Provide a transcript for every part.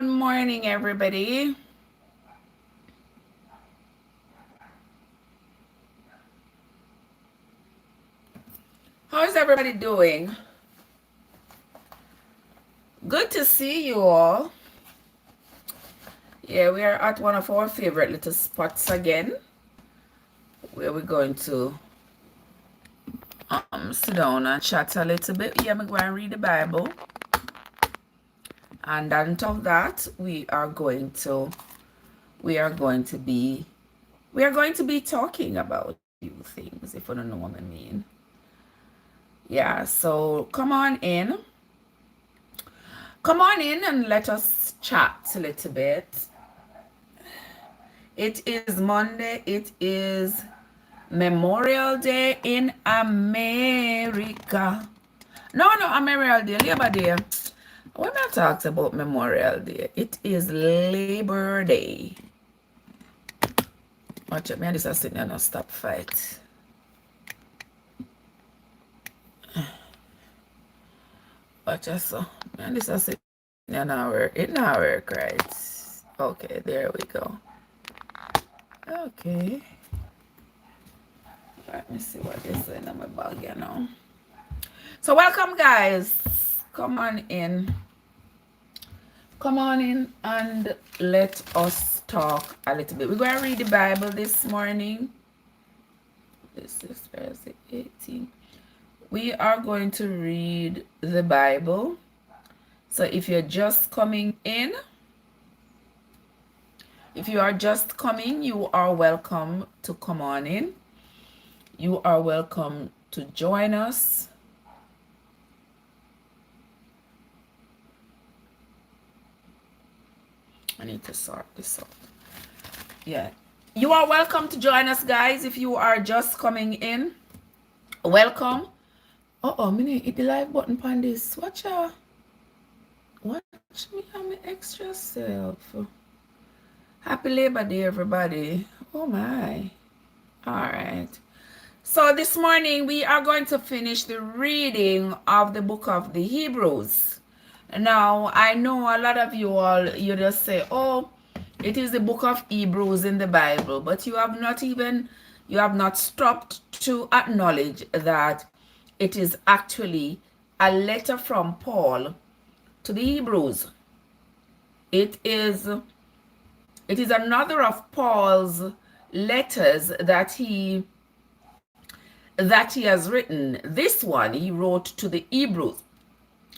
morning, everybody. How is everybody doing? Good to see you all. Yeah, we are at one of our favorite little spots again, where we're going to sit down and chat a little bit. Yeah, I'm going to read the Bible, and on top of that, we are going to be talking about a few things, if you don't know what I mean. Yeah, so come on in and let us chat a little bit. It is Monday. It is Memorial Day in America. No, Memorial Day, Labor Day. When I talk about Memorial Day, it is Labor Day. Watch out, man, this is sitting and stop fight. Watch out, so. Man, this is sitting and work. It not work, right? Okay, there we go. Okay. Let me see what this is in my bag, you know. So welcome, guys. Come on in. Come on in and let us talk a little bit. We're going to read the Bible this morning. This is Thursday 18. We are going to read the Bible. So if you're just coming in, if you are just coming, you are welcome to come on in. You are welcome to join us. I need to sort this out. Yeah. You are welcome to join us, guys. If you are just coming in, welcome. Me hit the live button on this. Watch out. Watch me and my extra self. Happy Labor Day, everybody. Oh my. All right. So this morning we are going to finish the reading of the book of the Hebrews. Now, I know a lot of you all, you just say, oh, it is the book of Hebrews in the Bible, but you have not stopped to acknowledge that it is actually a letter from Paul to the Hebrews. It is another of Paul's letters that he has written. This one he wrote to the Hebrews.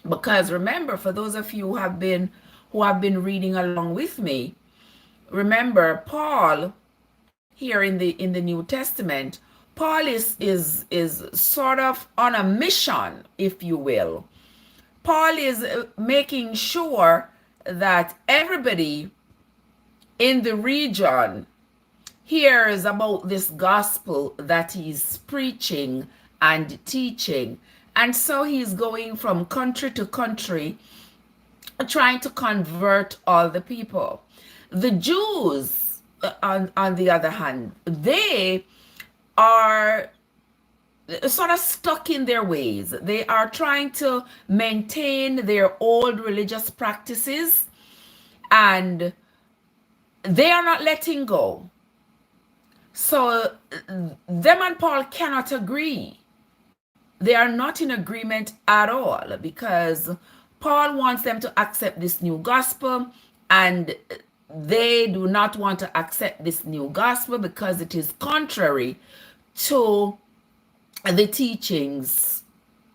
Because remember, for those of you who have been reading along with me, remember Paul here in the New Testament, Paul is sort of on a mission, if you will. Paul is making sure that everybody in the region hears about this gospel that he's preaching and teaching. And so he's going from country to country, trying to convert all the people. The Jews, on the other hand, they are sort of stuck in their ways. They are trying to maintain their old religious practices, and they are not letting go. So them and Paul cannot agree. They are not in agreement at all, because Paul wants them to accept this new gospel, and they do not want to accept this new gospel because it is contrary to the teachings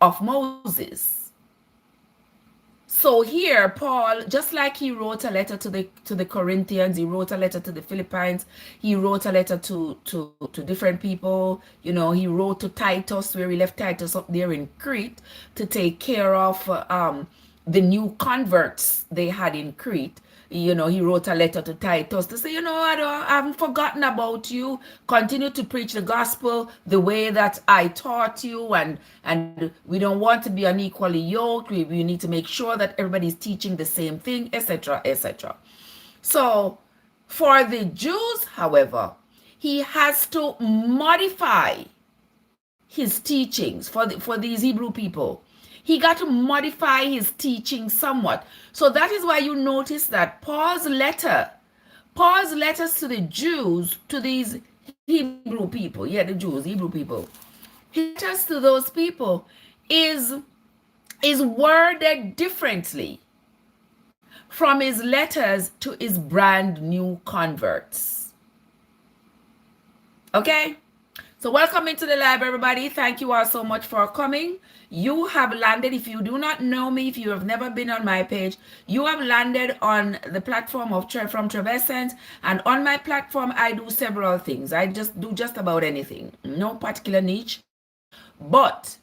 of Moses. So here, Paul, just like he wrote a letter to the Corinthians, he wrote a letter to the Philippines, he wrote a letter to different people. You know, he wrote to Titus, where he left Titus up there in Crete to take care of the new converts they had in Crete. You know, he wrote a letter to Titus to say, you know, I haven't forgotten about you. Continue to preach the gospel the way that I taught you, and we don't want to be unequally yoked. We need to make sure that everybody's teaching the same thing, etc., etc. So for the Jews, however, he has to modify his teachings for these Hebrew people. he got to modify his teaching somewhat. So that is why you notice that Paul's letters to the Jews, to these Hebrew people, yeah, the Jews, Hebrew people, his letters to those people is worded differently from his letters to his brand new converts. Okay? So welcome into the live, everybody. Thank you all so much for coming. You have landed, if you do not know me, if you have never been on my page, you have landed on the platform of from Trevessence. And on my platform, I do several things. I just do just about anything. No particular niche. But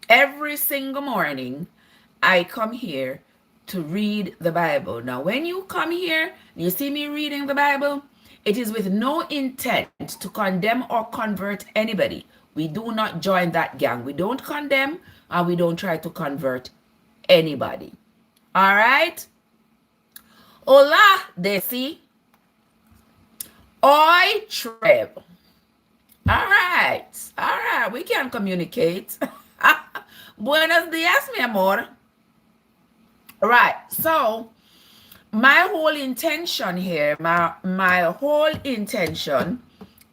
every single morning, I come here to read the Bible. Now, when you come here, you see me reading the Bible, it is with no intent to condemn or convert anybody. We do not join that gang. We don't condemn and we don't try to convert anybody. All right? Hola, Desi. Oi, Trev. All right. All right. We can communicate. Buenos dias, mi amor. Right. So, my whole intention here, my whole intention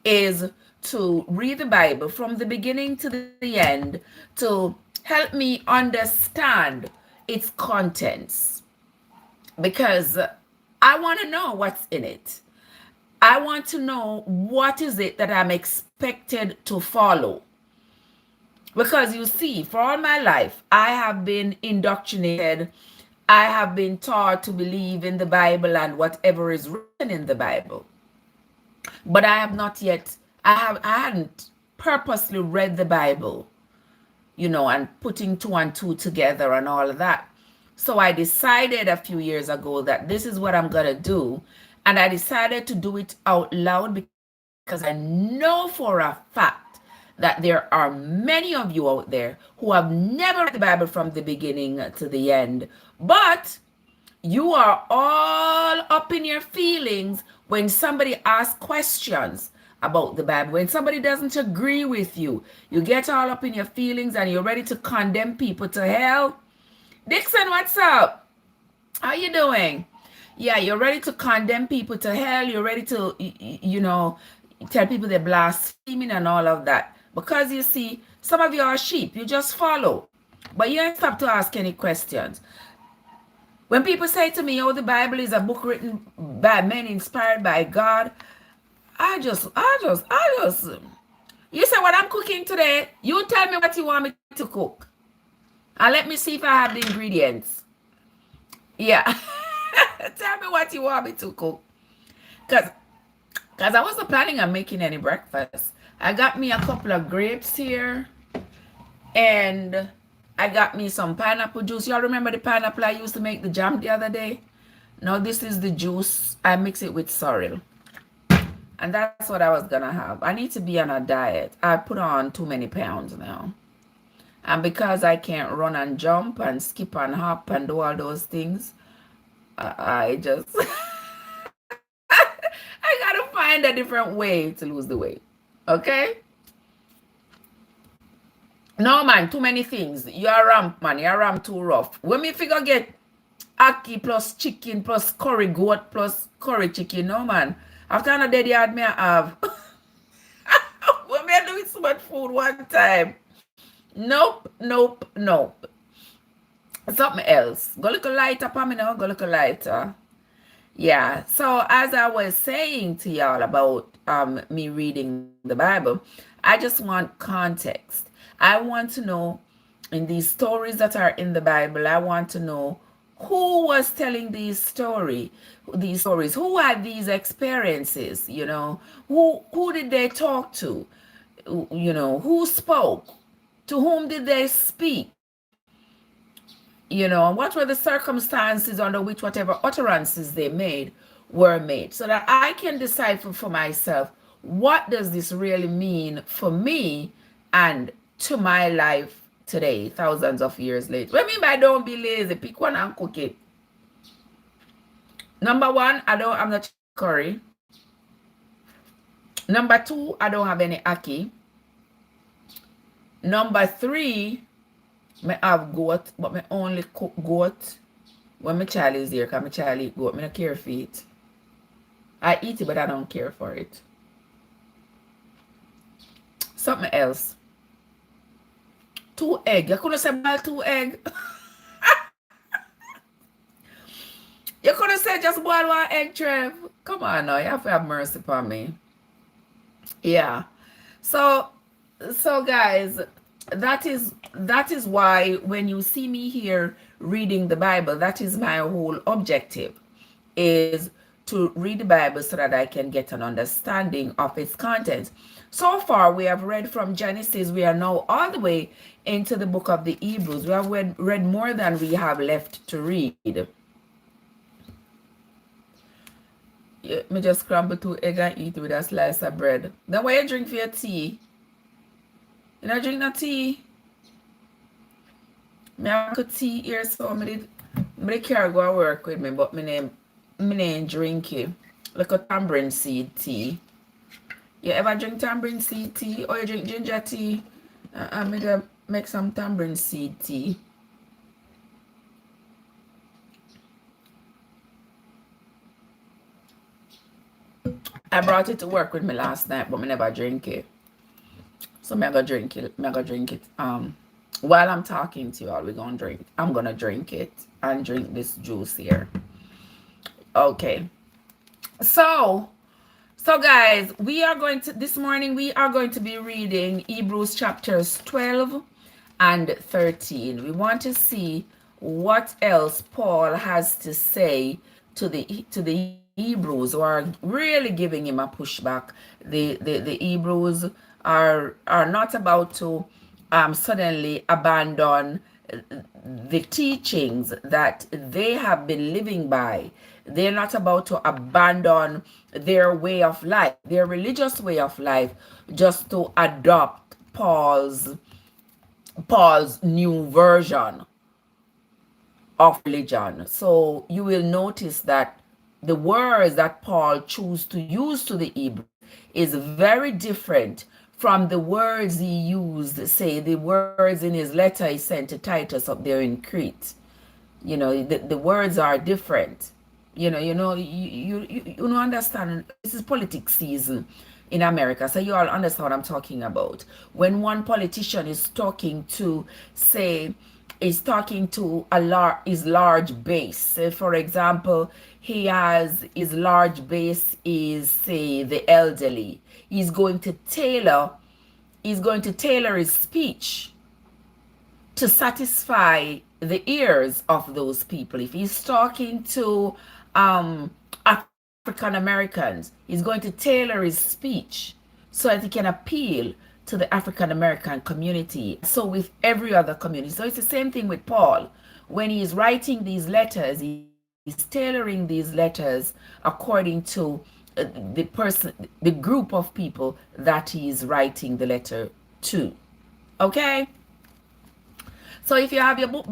is to read the Bible from the beginning to the end to help me understand its contents, because I want to know what's in it. I want to know what is it that I'm expected to follow. Because you see, for all my life, I have been indoctrinated. I have been taught to believe in the Bible and whatever is written in the Bible. But I have not yet, I hadn't purposely read the Bible, you know, and putting two and two together and all of that. So I decided a few years ago that this is what I'm going to do. And I decided to do it out loud because I know for a fact that there are many of you out there who have never read the Bible from the beginning to the end, but you are all up in your feelings when somebody asks questions about the Bible. When somebody doesn't agree with you, you get all up in your feelings and you're ready to condemn people to hell. Dixon, what's up? How you doing? Yeah, you're ready to condemn people to hell. You're ready to, you know, tell people they're blaspheming and all of that. Because you see, some of you are sheep. You just follow. But you ain't stop to ask any questions. When people say to me, oh, the Bible is a book written by men inspired by God, I just, you say what I'm cooking today, you tell me what you want me to cook. And let me see if I have the ingredients. Yeah. Tell me what you want me to cook. Because I wasn't planning on making any breakfast. I got me a couple of grapes here. And I got me some pineapple juice. Y'all remember the pineapple I used to make the jam the other day? Now this is the juice. I mix it with sorrel. And that's what I was going to have. I need to be on a diet. I put on too many pounds now. And because I can't run and jump and skip and hop and do all those things, I just... I got to find a different way to lose the weight. Okay? No, man, too many things. You're ramp, man. You're ramp too rough. When me figure get ackee plus chicken plus curry goat plus curry chicken, no, man. After another day, me I have. When me I do so much food one time. Nope, nope, nope. Something else. Go look a lighter, Pamela. Go look a lighter. Yeah. So as I was saying to y'all about me reading the Bible, I just want context. I want to know in these stories that are in the Bible, I want to know who was telling these stories, who had these experiences, you know, who did they talk to, you know, who spoke, to whom did they speak, you know, what were the circumstances under which whatever utterances they made were made, so that I can decipher for myself, what does this really mean for me and to my life today, thousands of years later. What I mean by don't be lazy, pick one and cook it. Number one, I'm not curry. Number two, I don't have any ackee. Number three, I have goat, but I only cook goat when my child is here, because my child eat goat. I don't care for it. I eat it, but I don't care for it. Something else. 2 egg. You couldn't say boil 2 egg. You could have said just boil 1 egg, Trev. Come on now, you have to have mercy upon me. Yeah. So guys, that is why when you see me here reading the Bible, that is my whole objective, is to read the Bible so that I can get an understanding of its content. So far, we have read from Genesis. We are now all the way into the book of the Hebrews. We have read more than we have left to read. Yeah, me just scramble 2 egg and eat it with a slice of bread. Then what you drink for your tea? You don't drink no tea? Me have a tea here, so I carry go to work with me, but me name drink it. Like a tamarind seed tea. You ever drink tamarind seed tea? Or you drink ginger tea? I'm gonna make some tamarind seed tea. I brought it to work with me last night, but I never drink it. So I'm gonna drink it. While I'm talking to you all, I'm gonna drink it and drink this juice here. Okay. So guys, this morning we are going to be reading Hebrews chapters 12 and 13. We want to see what else Paul has to say to the Hebrews, who are really giving him a pushback. The Hebrews are not about to suddenly abandon the teachings that they have been living by. They're not about to abandon their way of life, their religious way of life, just to adopt Paul's new version of religion. So you will notice that the words that Paul chose to use to the Hebrews is very different from the words he used, say the words in his letter he sent to Titus up there in Crete. You know, the words are different. You don't understand. This is politics season in America, so you all understand what I'm talking about. When one politician is talking to, say, his large base. Say, for example, his large base is, say, the elderly. He's going to tailor his speech to satisfy the ears of those people. If he's talking to African Americans, he's going to tailor his speech so that he can appeal to the African American community. So with every other community. So it's the same thing with Paul. When he's writing these letters, he's tailoring these letters according to the group of people that he's writing the letter to. Okay? So if you have your book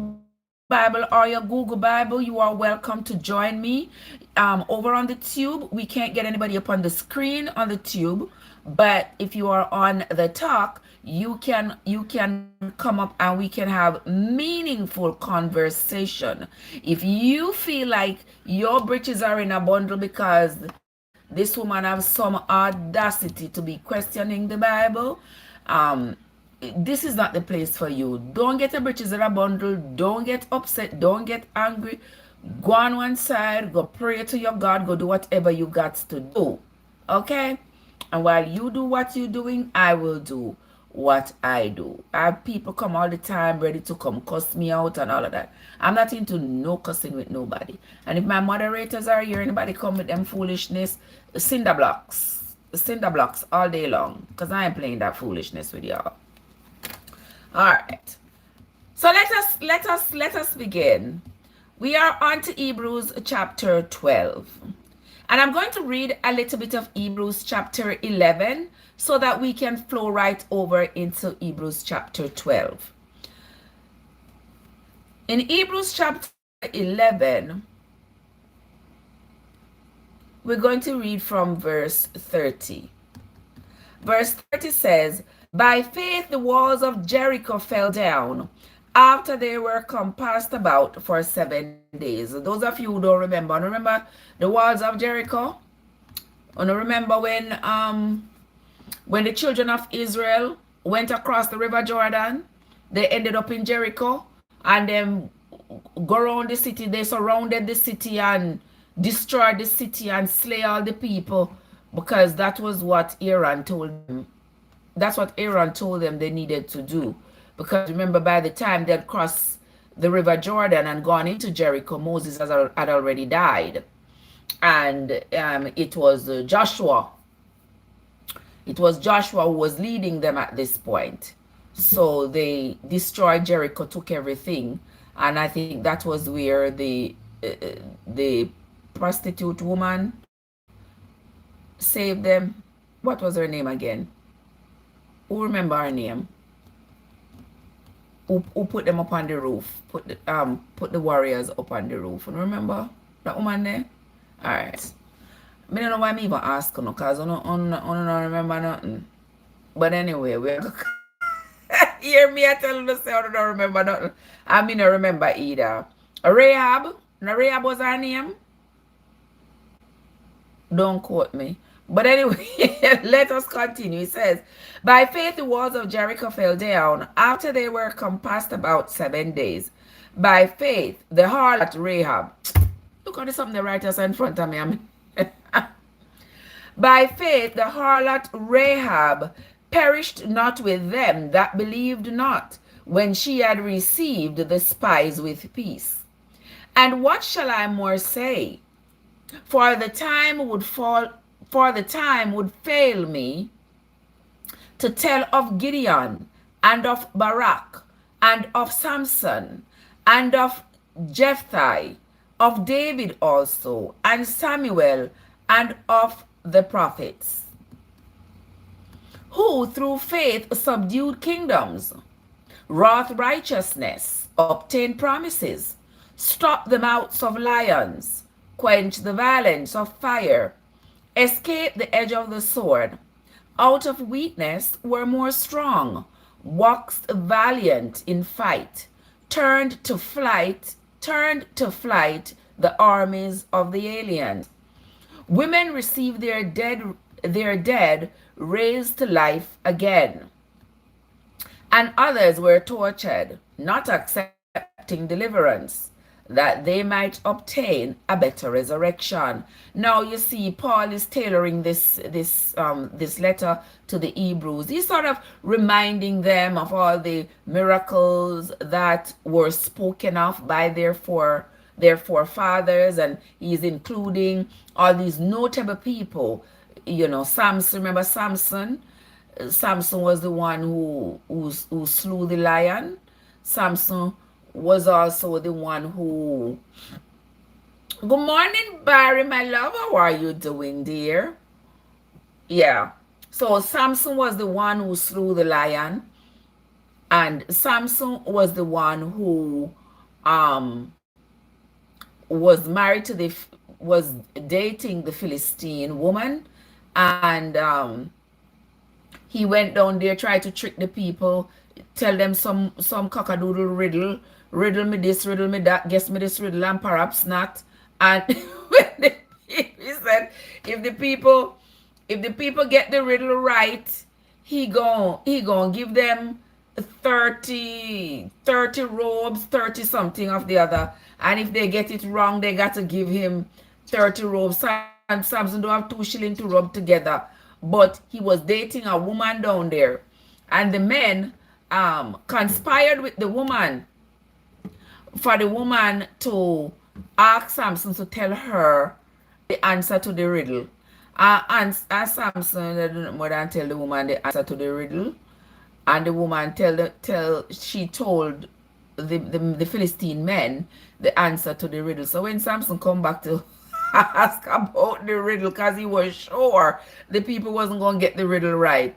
Bible or your Google Bible, you are welcome to join me over on the tube. We can't get anybody up on the screen on the tube, but if you are on the talk, you can come up and we can have meaningful conversation. If you feel like your britches are in a bundle because this woman has some audacity to be questioning the Bible, this is not the place for you. Don't get your britches in a bundle. Don't get upset. Don't get angry. Go on one side. Go pray to your God. Go do whatever you got to do. Okay? And while you do what you're doing, I will do what I do. I have people come all the time ready to come cuss me out and all of that. I'm not into no cussing with nobody. And if my moderators are here, anybody come with them foolishness, cinder blocks all day long, because I ain't playing that foolishness with y'all. All right. So let us begin. We are on to Hebrews chapter 12. And I'm going to read a little bit of Hebrews chapter 11 so that we can flow right over into Hebrews chapter 12. In Hebrews chapter 11, we're going to read from verse 30. Verse 30 says, "By faith the walls of Jericho fell down after they were compassed about for 7 days. Those of you who don't remember the walls of Jericho? And remember when the children of Israel went across the river Jordan, they ended up in Jericho, and then go around the city. They surrounded the city and destroyed the city and slay all the people, because that was what Aaron told them. That's what Aaron told them they needed to do. Because remember, by the time they had crossed the river Jordan and gone into Jericho, Moses had already died. And it was Joshua. It was Joshua who was leading them at this point. So they destroyed Jericho, took everything. And I think that was where the prostitute woman saved them. What was her name again? Who remember her name? Who put them up on the roof? Put the warriors up on the roof. And remember that woman there? All right. I don't know why I'm even asking, because I don't remember nothing. But anyway, we hear me, I tell you to say I don't remember nothing. I mean, I remember either. Rahab. Now, Rahab was her name. Don't quote me. But anyway, let us continue. It says, by faith the walls of Jericho fell down after they were compassed about 7 days. By faith, the harlot Rahab. Look at something the writers in front of me. I mean, by faith, the harlot Rahab perished not with them that believed not, when she had received the spies with peace. And what shall I more say? For the time would fail me to tell of Gideon, and of Barak, and of Samson, and of Jephthah, of David also, and Samuel, and of the prophets, who through faith subdued kingdoms, wrought righteousness, obtained promises, stopped the mouths of lions, quenched the violence of fire, escaped the edge of the sword, out of weakness were more strong, waxed valiant in fight, turned to flight the armies of the aliens. Women received their dead raised to life again, and others were tortured, not accepting deliverance, that they might obtain a better resurrection. Now you see, Paul is tailoring this letter to the Hebrews. He's sort of reminding them of all the miracles that were spoken of by their forefathers, and he's including all these notable people. You know, Samson. Remember Samson? Samson was the one who slew the lion. Samson was also the one who... Good morning, Barry, my love. How are you doing, dear? Yeah. So Samson was the one who slew the lion. And Samson was the one who was married to was dating the Philistine woman. And he went down there, tried to trick the people, tell them some cockadoodle riddle me this, riddle me that, guess me this riddle, and perhaps not. And he said, if the people get the riddle right, he gon' give them 30 robes, 30 something of the other. And if they get it wrong, they got to give him 30 robes. And Samson don't have 2 shillings to rub together. But he was dating a woman down there. And the men conspired with the woman for the woman to ask Samson to tell her the answer to the riddle. And Samson didn't more than tell the woman the answer to the riddle. And the woman she told the Philistine men the answer to the riddle. So when Samson come back to ask about the riddle, because he was sure the people wasn't going to get the riddle right,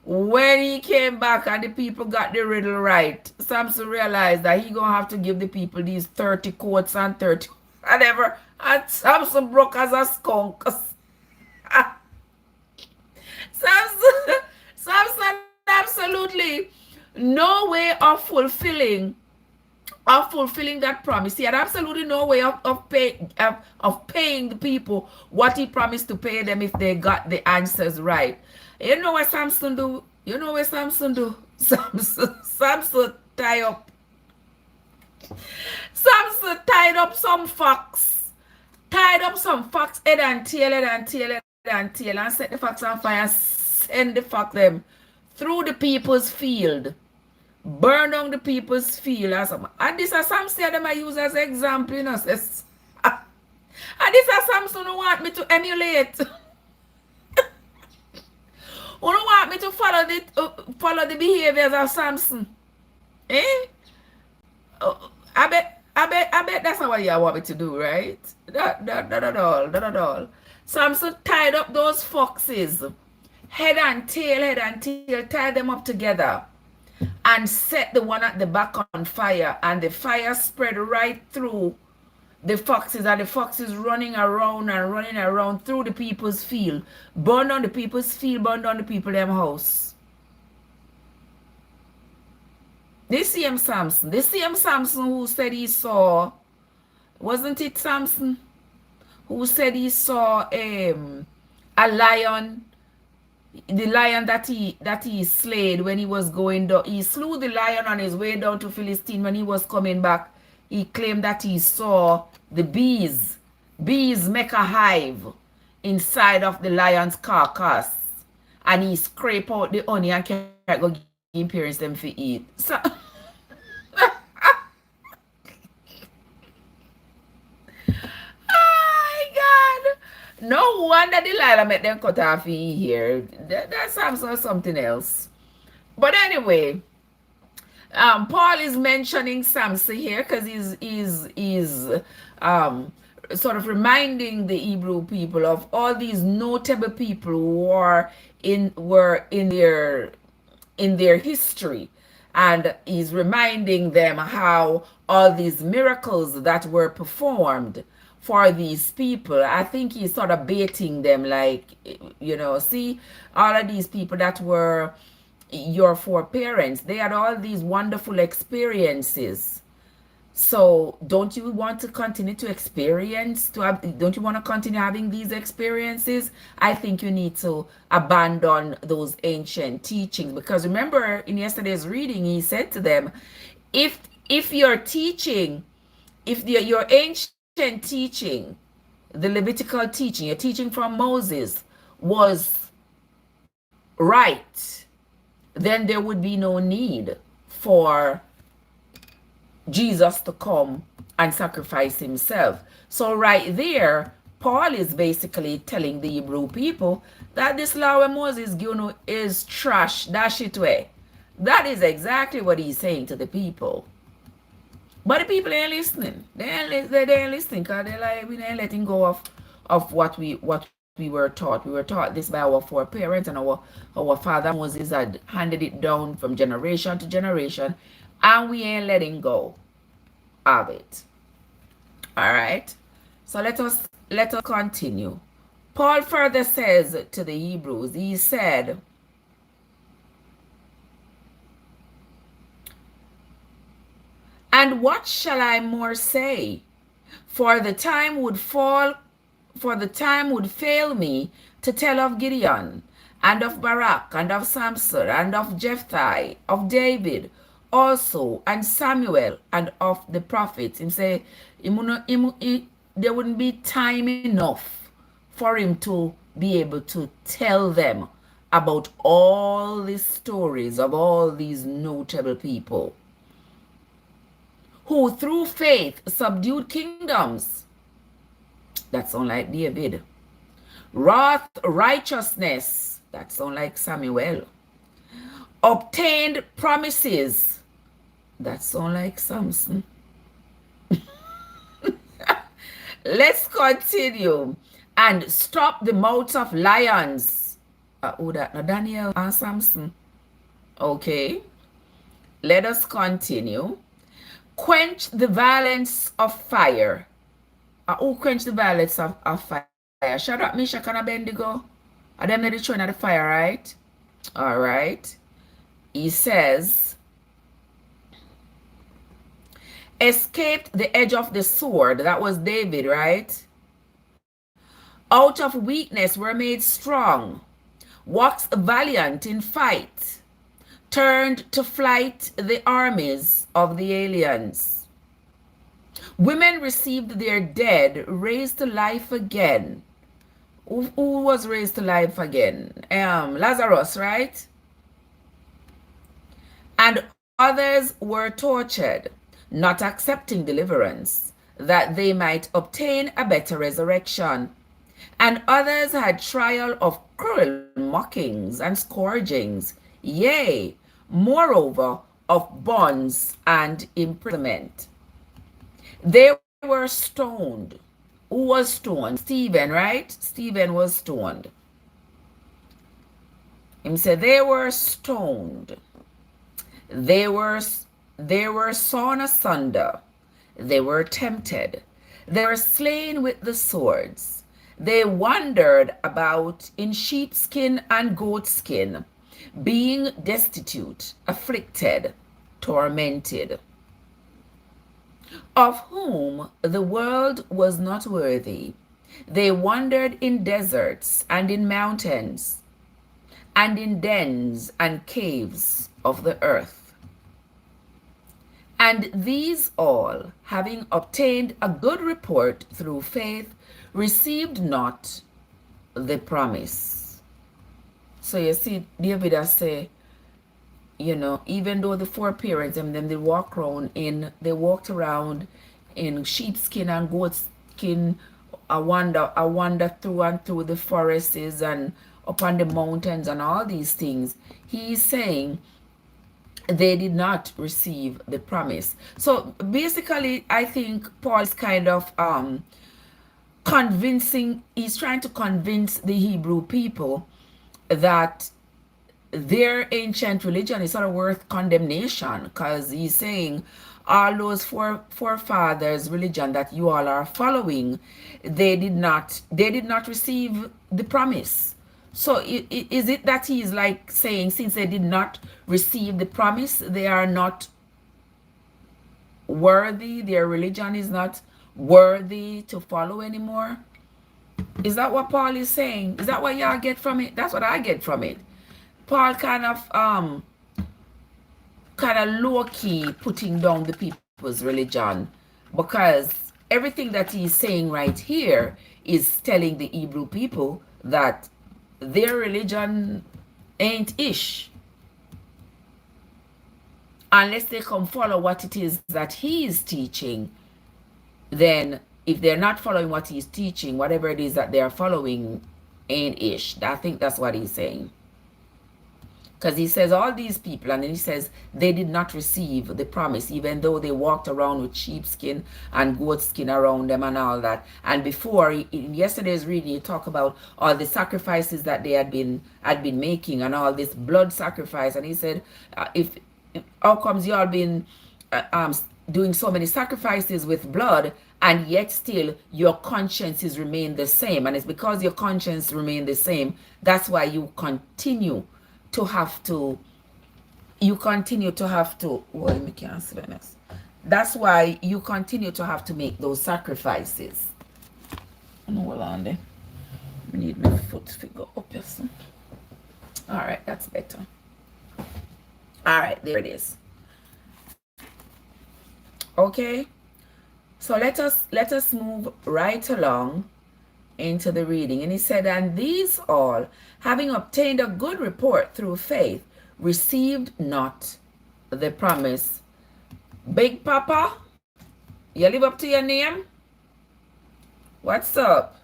when he came back and the people got the riddle right, Samson realized that he gonna have to give the people these 30 coats and 30 whatever, and Samson broke as a skunk. Samson absolutely no way of fulfilling that promise. He had absolutely no way of paying the people what he promised to pay them if they got the answers right. You know what Samson do? You know what Samson do? Samson tied up some fox. Tied up some fox head and tail, and set the fox on fire, send the fox them through the people's field. Burn down the people's field or something. And this is something them I use as example, you know. And this is something who want me to emulate. Who don't want me to follow the behaviors of Samson. Eh? I bet that's not what you want me to do, right? Not at all. Samson tied up those foxes, head and tail, tied them up together, and set the one at the back on fire, and the fire spread right through the foxes, and the foxes running around through the people's field, burn down the people's field, burn down the people them house. The same Samson who said he saw, wasn't it Samson who said he saw a lion, the lion that he slayed when he was going down. He slew the lion on his way down to Philistine. When he was coming back, he claimed that he saw the bees make a hive inside of the lion's carcass, and he scrape out the honey and can't go give parents them for eat. So no wonder Delilah made them cut off in here. That sounds like something else. But anyway, Paul is mentioning Samson here because he's sort of reminding the Hebrew people of all these notable people who were in their history, and he's reminding them how all these miracles that were performed for these people. I think he's sort of baiting them, like, you know, see, all of these people that were your foreparents, they had all these wonderful experiences. So don't you want to continue to experience, don't you want to continue having these experiences? I think you need to abandon those ancient teachings, because remember in yesterday's reading, he said to them, if you're teaching, if your ancient teaching, the Levitical teaching, your teaching from Moses was right, then there would be no need for Jesus to come and sacrifice himself. So right there, Paul is basically telling the Hebrew people that this law of Moses is trash, dash it away. That is exactly what he's saying to the people. But the people ain't listening. They ain't listening because they're like, we ain't letting go of what we were taught. We were taught this by our foreparents, and our father Moses had handed it down from generation to generation, and we ain't letting go of it. All right. So let us continue. Paul further says to the Hebrews, he said, and what shall I more say? For the time would fail me to tell of Gideon, and of Barak, and of Samson, and of Jephthah, of David also, and Samuel, and of the prophets. Him say, there wouldn't be time enough for him to be able to tell them about all these stories of all these notable people who through faith subdued kingdoms. That sound like David. Wrath, righteousness. That sound like Samuel. Obtained promises. That sound like Samson. Let's continue. And stop the mouths of lions. Daniel and Samson. Okay. Let us continue. Quench the violence of fire. Who quench the violence of fire? Shadrach, Meshach, and Abednego. Are them the throwing at the fire, right? All right. He says, escaped the edge of the sword. That was David, right? Out of weakness were made strong, waxed valiant in fight, turned to flight the armies of the aliens. Women received their dead raised to life again. Who was raised to life again? Lazarus, right? And others were tortured, not accepting deliverance, that they might obtain a better resurrection. And others had trial of cruel mockings and scourgings, yea, moreover, of bonds and imprisonment. They were stoned. Who was stoned? Stephen, right? Stephen was stoned. He said they were stoned. They were sawn asunder. They were tempted. They were slain with the swords. They wandered about in sheepskin and goatskin, being destitute, afflicted, tormented, of whom the world was not worthy. They wandered in deserts and in mountains, and in dens and caves of the earth. And these all, having obtained a good report through faith, received not the promise. So you see, David has say, even though the foreparents and them they walked around in sheepskin and goatskin, I wander through and through the forests and upon the mountains and all these things. He's saying they did not receive the promise. So basically, I think Paul is kind of he's trying to convince the Hebrew people that their ancient religion is sort of worth condemnation, because he's saying all those forefathers' religion that you all are following, they did not receive the promise. So is it that he's like saying, since they did not receive the promise, they are not worthy, their religion is not worthy to follow anymore? Is that what Paul is saying? Is that what y'all get from it? That's what I get from it. Paul kind of low-key putting down the people's religion, because everything that he's saying right here is telling the Hebrew people that their religion ain't ish unless they come follow what it is that he is teaching. Then if they're not following what he's teaching, whatever it is that they're following ain't ish. I think that's what he's saying. Because he says all these people, and then he says they did not receive the promise, even though they walked around with sheepskin and goatskin around them and all that. And before, in yesterday's reading, you talk about all the sacrifices that they had been making and all this blood sacrifice. And he said, how comes you all been doing so many sacrifices with blood, and yet still your consciences remain the same? And it's because your conscience remain the same, that's why you continue to have to, well, let me cancel the next. That's why you continue to have to make those sacrifices. Hold on there. I need my foot to go up here. All right, that's better. All right, there it is. Okay, so let us move right along into the reading. And he said, and these all, having obtained a good report through faith, received not the promise. Big Papa, you live up to your name? What's up?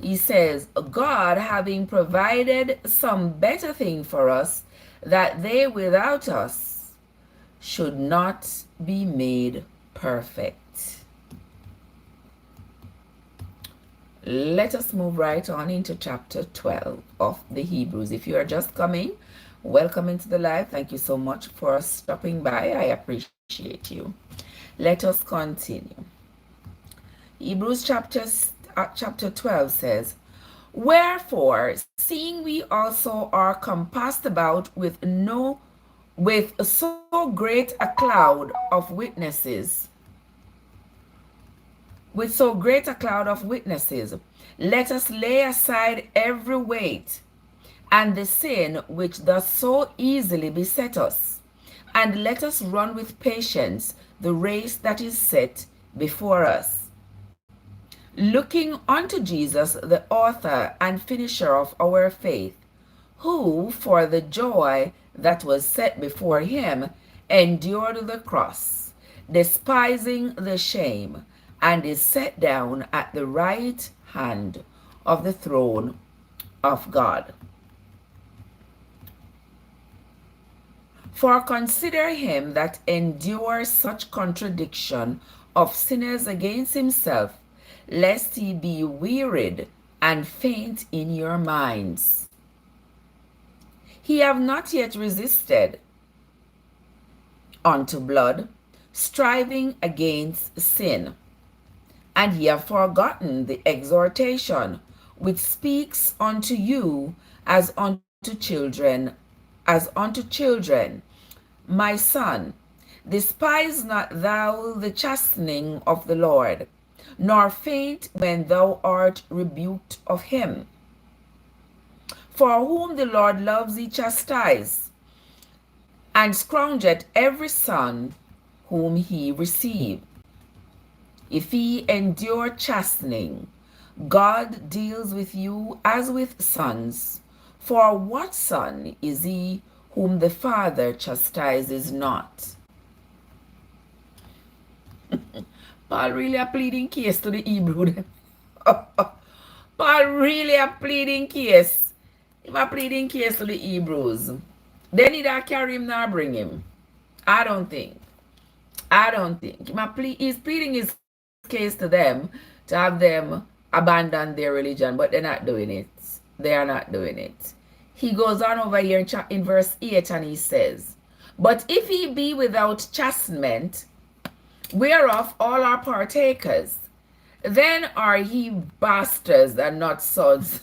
He says, God having provided some better thing for us, that they without us should not be made perfect. Let us move right on into chapter 12 of the Hebrews. If you are just coming, welcome into the live. Thank you so much for stopping by. I appreciate you. Let us continue. Hebrews chapter 12 says, wherefore, seeing we also are compassed about with with so great a cloud of witnesses, let us lay aside every weight and the sin which does so easily beset us, and let us run with patience the race that is set before us, looking unto Jesus, the author and finisher of our faith, who, for the joy that was set before him, endured the cross, despising the shame, and is set down at the right hand of the throne of God. For consider him that endures such contradiction of sinners against himself, lest he be wearied and faint in your minds. He have not yet resisted unto blood, striving against sin, and ye have forgotten the exhortation which speaks unto you as unto children, my son, despise not thou the chastening of the Lord, nor faint when thou art rebuked of him. For whom the Lord loves he chastises, and scourgeth every son whom he received. If ye endure chastening, God deals with you as with sons. For what son is he whom the Father chastises not? Paul really a pleading case to the Hebrew. Paul really a pleading case. He a pleading case to the Hebrews. They need to carry him now bring him. I don't think. He's pleading his case to them to have them abandon their religion, but they're not doing it. They are not doing it. He goes on over here in verse 8 and he says, but if he be without chastisement, whereof all are partakers, then are ye bastards and not sons.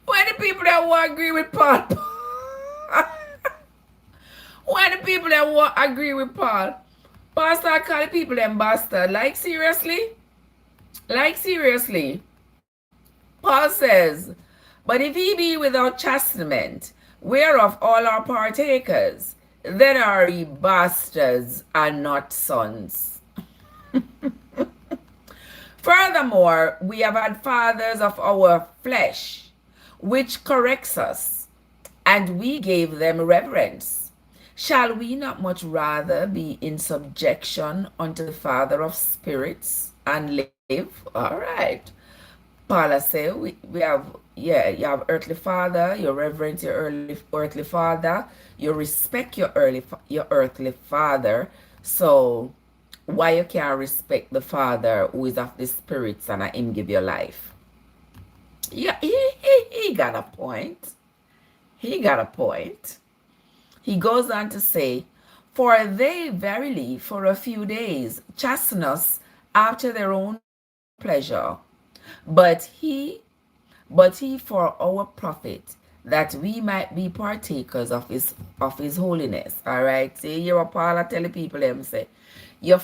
When the people that won't agree with Paul, when the people that won't agree with Paul, Paul start calling people them bastard. Like seriously? Paul says, but if he be without chastisement, whereof all are partakers, then are ye bastards and not sons. Furthermore, we have had fathers of our flesh, which corrects us, and we gave them reverence. Shall we not much rather be in subjection unto the Father of spirits and live? All right. Paul say we have, you have earthly father, you reverence your earthly father, you respect your earthly father. So why you can't respect the Father who is of the spirits and him give your life? Yeah, he got a point. He goes on to say, for they verily for a few days chasten us after their own pleasure, but he for our profit, that we might be partakers of his holiness. All right. See, you're a Paul tell the people them say, your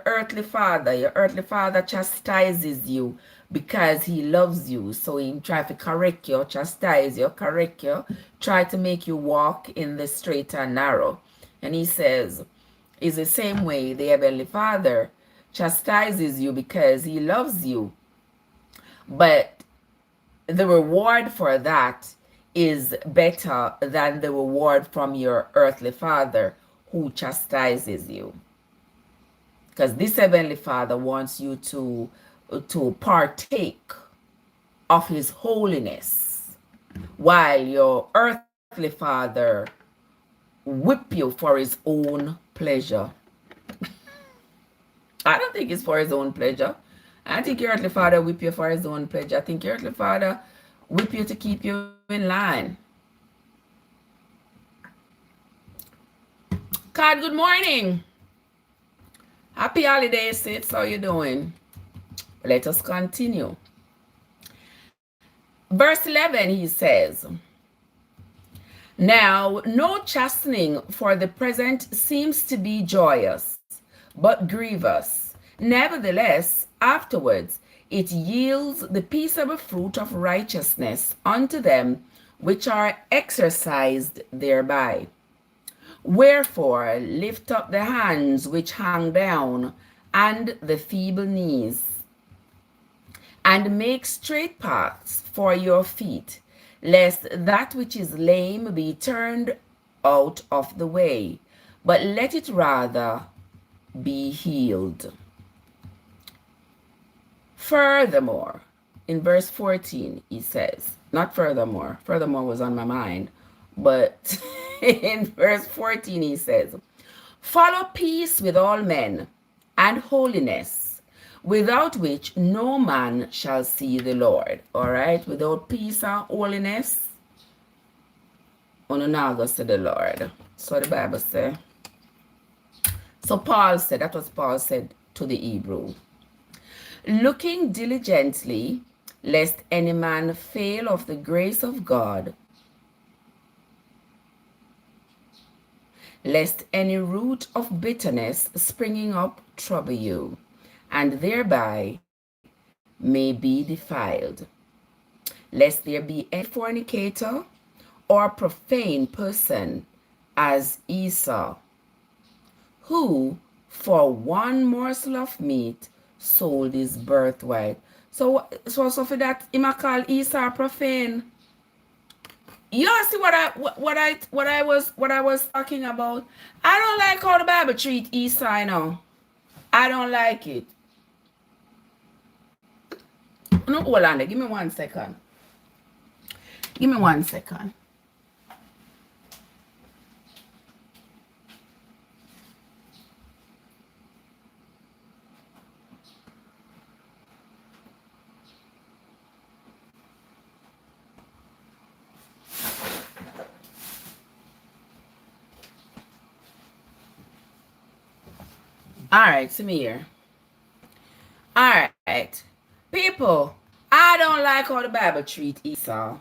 earthly father chastises you because he loves you. So he try to correct you, chastise you, correct you, try to make you walk in the straight and narrow. And he says, it's the same way the Heavenly Father chastises you because he loves you. But the reward for that is better than the reward from your earthly father who chastises you. Because this Heavenly Father wants you to partake of his holiness, while your earthly father whip you for his own pleasure. I don't think it's for his own pleasure. I think your earthly father whip you for his own pleasure. I think your earthly father whip you to keep you in line. God, good morning. Happy holidays, sis. How you doing? Let us continue. Verse 11, he says, Now, no chastening for the present seems to be joyous, but grievous. Nevertheless, afterwards, it yields the peaceable fruit of righteousness unto them which are exercised thereby. Wherefore, lift up the hands which hang down, and the feeble knees, and make straight paths for your feet, lest that which is lame be turned out of the way, but let it rather be healed. Furthermore, in verse 14, he says, not furthermore, furthermore was on my mind, but in verse 14, he says, follow peace with all men and holiness, without which no man shall see the Lord. All right, without peace and holiness, one not go see the Lord. So the Bible says. So Paul said, that was Paul said to the Hebrew. Looking diligently, lest any man fail of the grace of God, lest any root of bitterness springing up trouble you, and thereby may be defiled. Lest there be any fornicator or profane person as Esau, who for one morsel of meat sold his birthright. So for that, he might call Esau profane. You see what I was talking about. I don't like how the Bible treat Esau. You know, I don't like it. No, hold on. Give me 1 second. Give me 1 second. All right, see me here. All right, people, I don't like how the Bible treat Esau.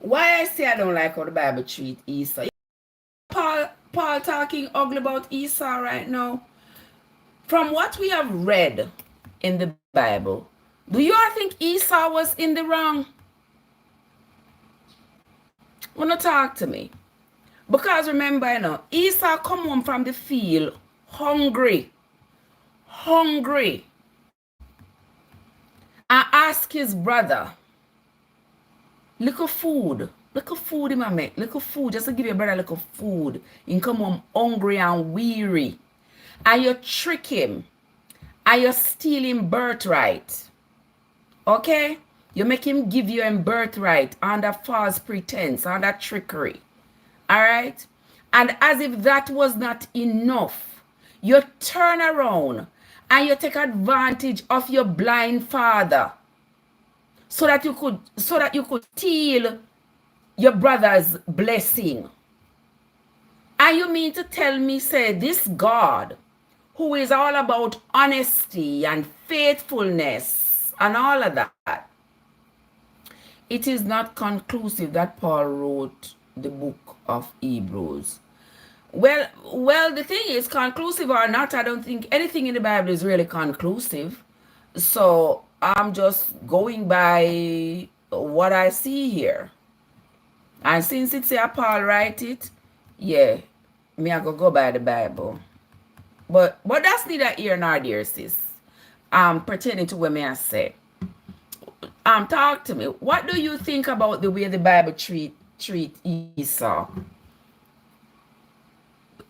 Why I say I don't like how the Bible treat Esau? Paul talking ugly about Esau right now. From what we have read in the Bible, do you all think Esau was in the wrong? Wanna talk to me? Because remember, you know, Esau come home from the field hungry, and ask his brother, little food him a make, little food, just to give your brother little food. He come home hungry and weary, and you trick him, and you steal him birthright. Okay? You make him give you a birthright under false pretense, under trickery. All right? And as if that was not enough, you turn around and you take advantage of your blind father so that you could steal your brother's blessing. And you mean to tell me, say, this God, who is all about honesty and faithfulness and all of that, it is not conclusive that Paul wrote the book of Hebrews. Well, the thing is, conclusive or not, I don't think anything in the Bible is really conclusive. So I'm just going by what I see here. And since it's a Paul write it, yeah, me I go by the Bible. But that's neither here nor there, sis. Pertaining to what me I say. Talk to me. What do you think about the way the Bible treat Esau?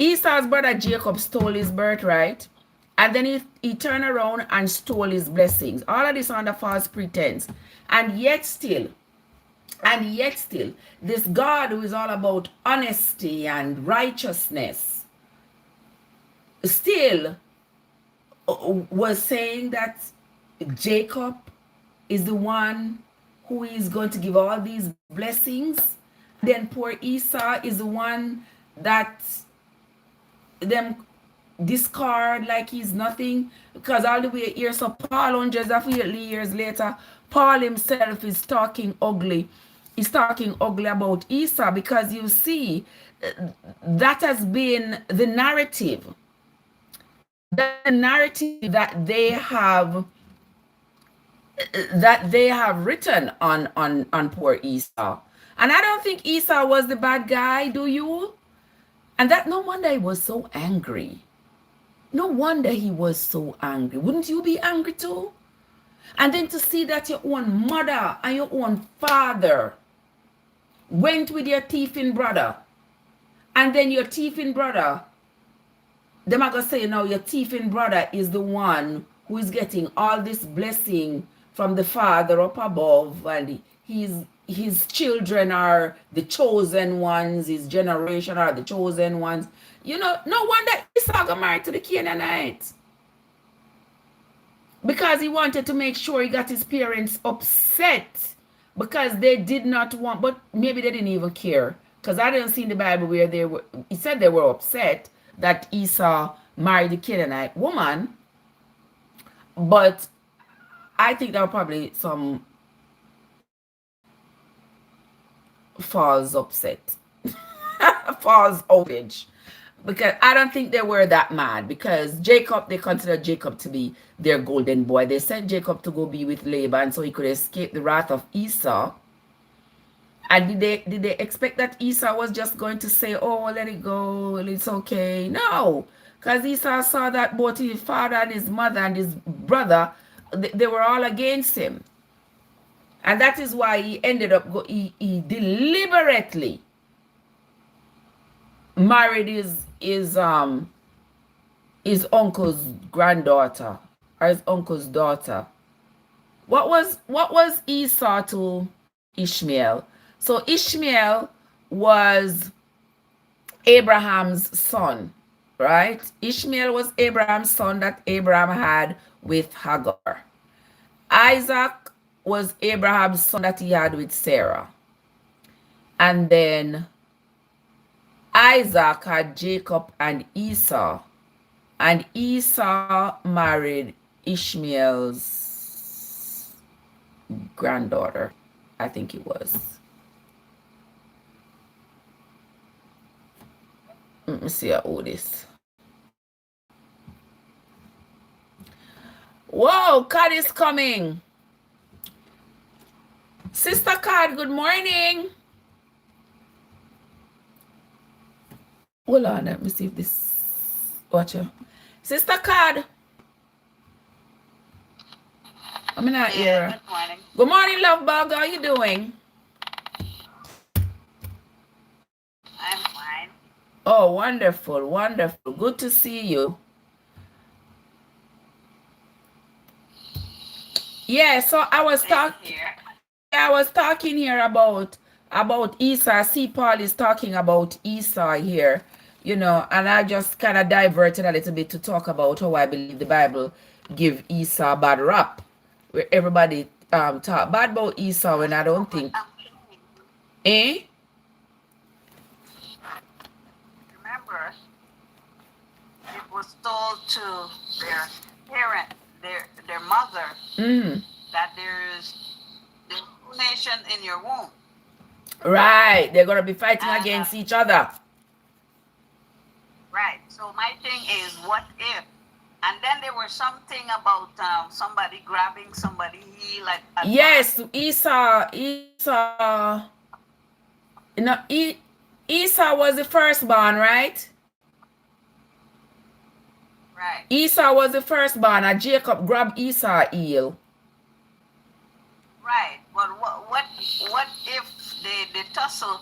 Esau's brother Jacob stole his birthright, and then he turned around and stole his blessings. All of this under false pretense. And yet still, this God who is all about honesty and righteousness still was saying that Jacob is the one who is going to give all these blessings. Then poor Esau is the one that them discard like he's nothing, because all the way here, so Paul hundreds of years later, Paul himself is talking ugly. is talking ugly about Esau, because you see, that has been the narrative. That the narrative that they have written on poor Esau. And I don't think Esau was the bad guy, do you? And that, no wonder he was so angry. No wonder he was so angry. Wouldn't you be angry too? And then to see that your own mother and your own father went with your thieving brother, and then your thieving brother, them are gonna say now your thieving brother is the one who is getting all this blessing from the Father up above, and his children are the chosen ones, his generation are the chosen ones. You know, no wonder Esau got married to the Canaanite, because he wanted to make sure he got his parents upset, because they did not want, but maybe they didn't even care, because I didn't see in the Bible where they were, he said they were upset that Esau married the Canaanite woman, but I think there were probably some false upset, false outrage, because I don't think they were that mad, because Jacob, they considered Jacob to be their golden boy. They sent Jacob to go be with Laban so he could escape the wrath of Esau. And did they expect that Esau was just going to say, oh, let it go, it's okay? No, because Esau saw that both his father and his mother and his brother, they were all against him. And that is why he ended up, he deliberately married his uncle's granddaughter, or his uncle's daughter. What was Esau to Ishmael? So Ishmael was Abraham's son, right? Ishmael was Abraham's son that Abraham had with Hagar. Isaac was Abraham's son that he had with Sarah. And then Isaac had Jacob and Esau. And Esau married Ishmael's granddaughter, I think it was. Let me see how this. Whoa, Cad is coming. Sister Cad, good morning. Hold on, let me see if this. Watch out. Sister Cad. I'm not here. Good morning. Good morning, love bug. How you doing? I'm fine. Oh, wonderful, wonderful. Good to see you. Yeah, so I was talking here about Esau. I see Paul is talking about Esau here, you know, and I just kind of diverted a little bit to talk about how I believe the Bible give Esau a bad rap, where everybody talk bad about Esau, and I don't think. Eh? Remember, it was told to their parent, their mother, that there's two nations in your womb. Right, they're gonna be fighting against each other. Right. So my thing is, what if? And then there was something about somebody grabbing somebody. Yes, Esau. You know, Esau was the firstborn, right? Right. Esau was the firstborn, and Jacob grabbed Esau's heel. Right. But what if the tussle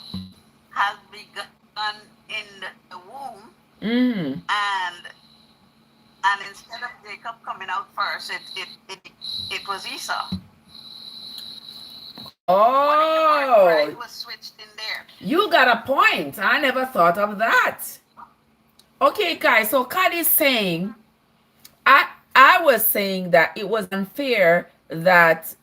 has begun in the womb, and instead of Jacob coming out first, it was Esau. Oh, it was switched in there. You got a point. I never thought of that. Okay, guys. So Cad is saying, I was saying that it was unfair that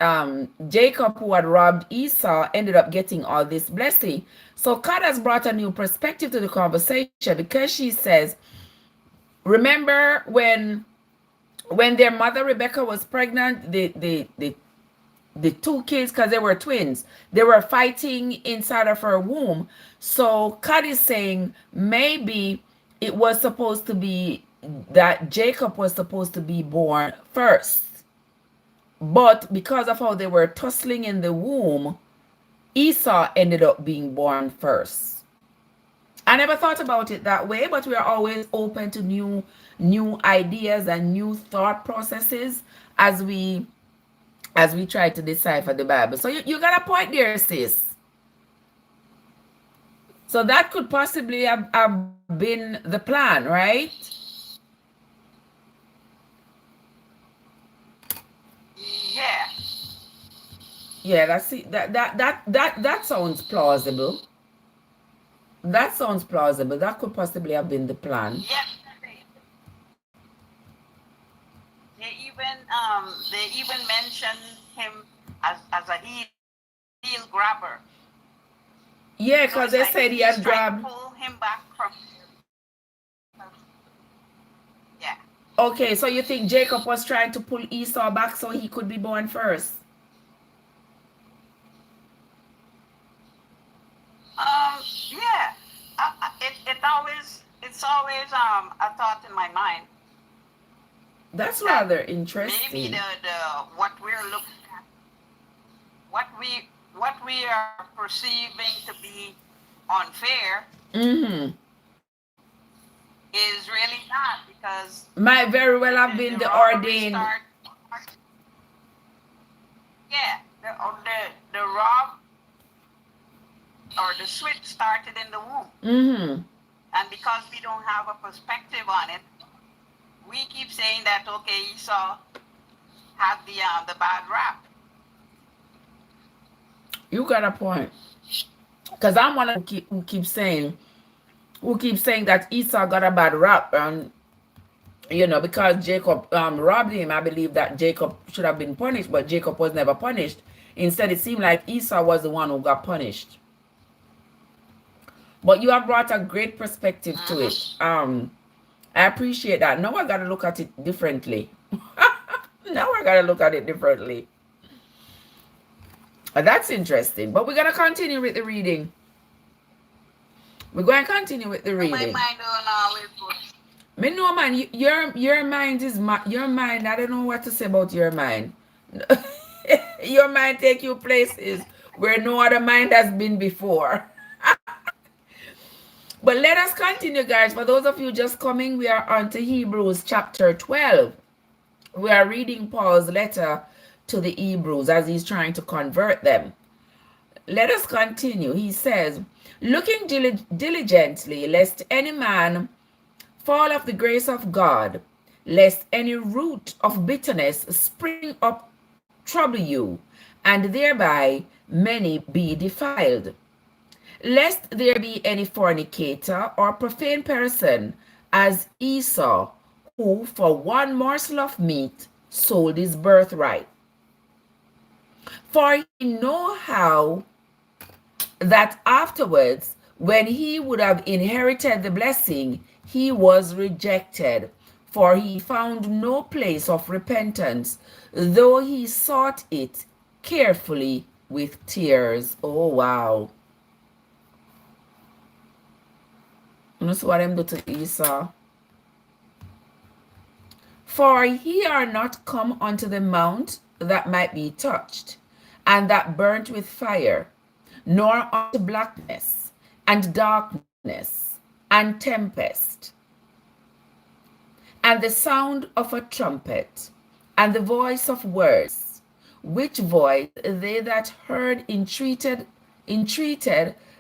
Jacob, who had robbed Esau, ended up getting all this blessing. So Cad has brought a new perspective to the conversation, because she says, remember when their mother Rebecca was pregnant, the the two kids, because they were twins, they were fighting inside of her womb. So God is saying maybe it was supposed to be that Jacob was supposed to be born first. But because of how they were tussling in the womb, Esau ended up being born first. I never thought about it that way, but we are always open to new ideas and new thought processes as we try to decipher the Bible. So you got a point there, sis. So that could possibly have been the plan, right? Yeah. Yeah, that sounds plausible. That sounds plausible. That could possibly have been the plan. Yeah. They even mention him as a heel grabber. Yeah, So because it's they like said he he's had trying to grabbed. pull him back from. Yeah. Okay, so you think Jacob was trying to pull Esau back so he could be born first? Yeah. It's always a thought in my mind That's that rather maybe interesting. the what we're looking at, what we are perceiving to be unfair Mm-hmm. is really not, because Might very well have been the the robbery ordained. yeah, the rob or the switch started in the womb. Mm-hmm. And because we don't have a perspective on it, we keep saying that, okay, Esau had the bad rap. You got a point. Because I'm one of who keeps saying that Esau got a bad rap, and because Jacob robbed him. I believe that Jacob should have been punished, but Jacob was never punished. Instead, it seemed like Esau was the one who got punished. But you have brought a great perspective to it. I appreciate that. Now I gotta look at it differently. Now I gotta look at it differently. That's interesting. But we're gonna continue with the reading. We're going to continue with the reading. My mind don't always go. Me know, man. Your mind is your mind. I don't know what to say about your mind. Your mind take you places where no other mind has been before. But let us continue, guys. For those of you just coming, we are on to Hebrews chapter 12. We are reading Paul's letter to the Hebrews as he's trying to convert them. Let us continue. He says, looking diligently, lest any man fall off the grace of God, lest any root of bitterness spring up trouble you, and thereby many be defiled. Lest there be any fornicator or profane person, as Esau, who for one morsel of meat sold his birthright. For he know how that afterwards, when he would have inherited the blessing, he was rejected, for he found no place of repentance, though he sought it carefully with tears. Oh, wow. You know what I'm doing to Esau? For ye are not come unto the mount that might be touched, and that burnt with fire, nor unto blackness, and darkness, and tempest, and the sound of a trumpet, and the voice of words, which voice they that heard entreated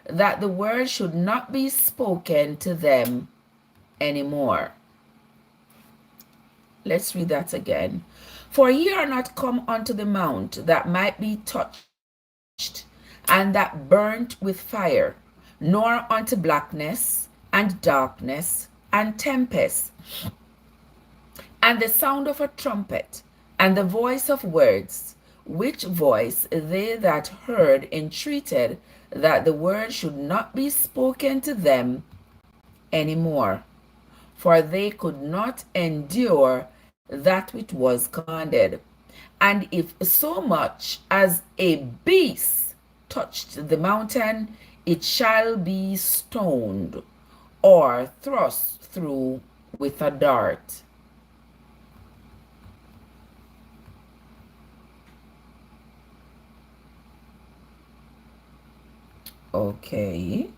that the word should not be spoken to them anymore. Let's read that again. For ye are not come unto the mount that might be touched, and that burnt with fire, nor unto blackness, and darkness, and tempest, and the sound of a trumpet, and the voice of words, which voice they that heard entreated that the word should not be spoken to them any more, for they could not endure that which was commanded. And if so much as a beast touched the mountain, it shall be stoned or thrust through with a dart. Okay.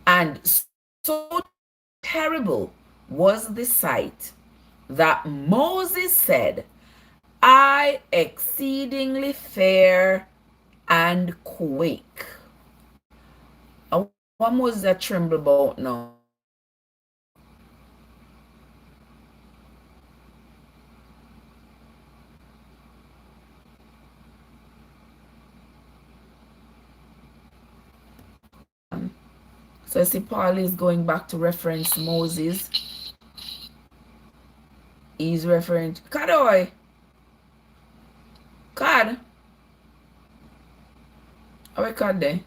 And so terrible was the sight that Moses said, I exceedingly fear and quake. What Moses that tremble about now? So see, Paul is going back to reference Moses. He's referring to Kadoy. Kad. How we Kad there?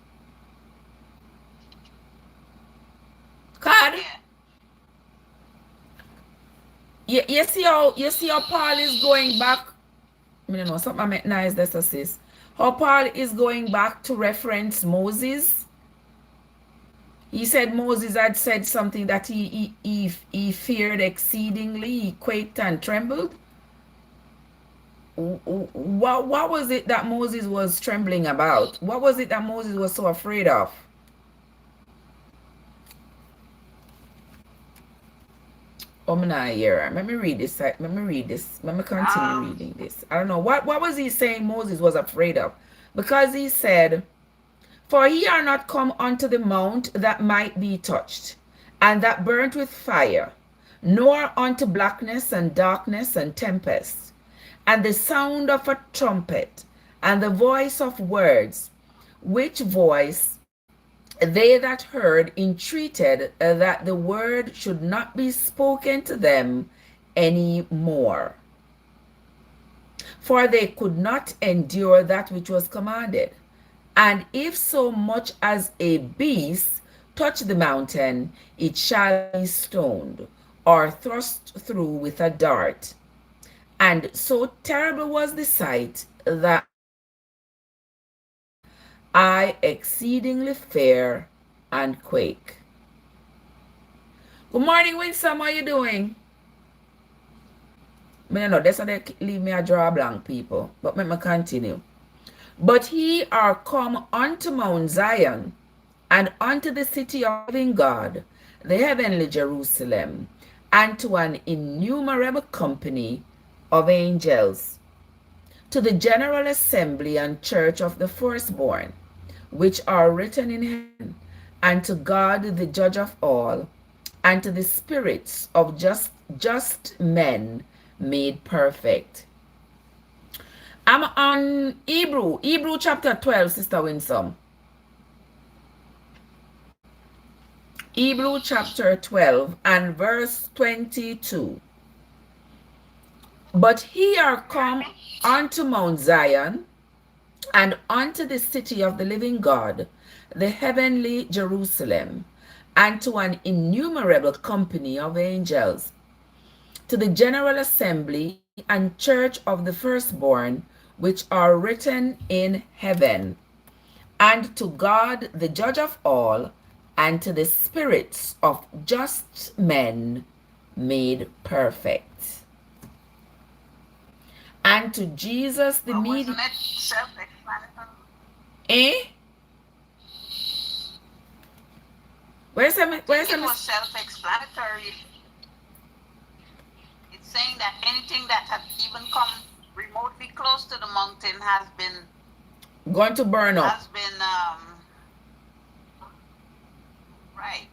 Kad. Yeah. You see how Paul is going back. I don't know, something I meant nice that's sis. How Paul is going back to reference Moses. He said Moses had said something that he feared exceedingly, he quaked and trembled. What was it that Moses was trembling about? What was it that Moses was so afraid of? I'm not here. Let me read this. Let me read this. Let me continue reading this. I don't know. What was he saying Moses was afraid of? Because he said, for ye are not come unto the mount that might be touched, and that burnt with fire, nor unto blackness and darkness and tempest, and the sound of a trumpet, and the voice of words, which voice they that heard entreated that the word should not be spoken to them any more. For they could not endure that which was commanded. And if so much as a beast touch the mountain, it shall be stoned, or thrust through with a dart. And so terrible was the sight that I exceedingly fear and quake. Good morning, Winsome. How are you doing? I know that's how they leave me a draw blank, people. But let me continue. But ye are come unto Mount Zion, and unto the city of the living God, the heavenly Jerusalem, and to an innumerable company of angels, to the general assembly and church of the firstborn, which are written in heaven, and to God the judge of all, and to the spirits of just men made perfect. I'm on Hebrew chapter 12, Sister Winsome. Hebrew chapter 12 and verse 22. But ye are come unto Mount Zion, and unto the city of the living God, the heavenly Jerusalem, and to an innumerable company of angels, to the general assembly and church of the firstborn, which are written in heaven, and to God the judge of all, and to the spirits of just men made perfect, and to Jesus the mediator. Wasn't it self-explanatory? Eh? Where's it was self-explanatory. It's saying that anything that had even come remotely close to the mountain has been going to burn up. Has been right.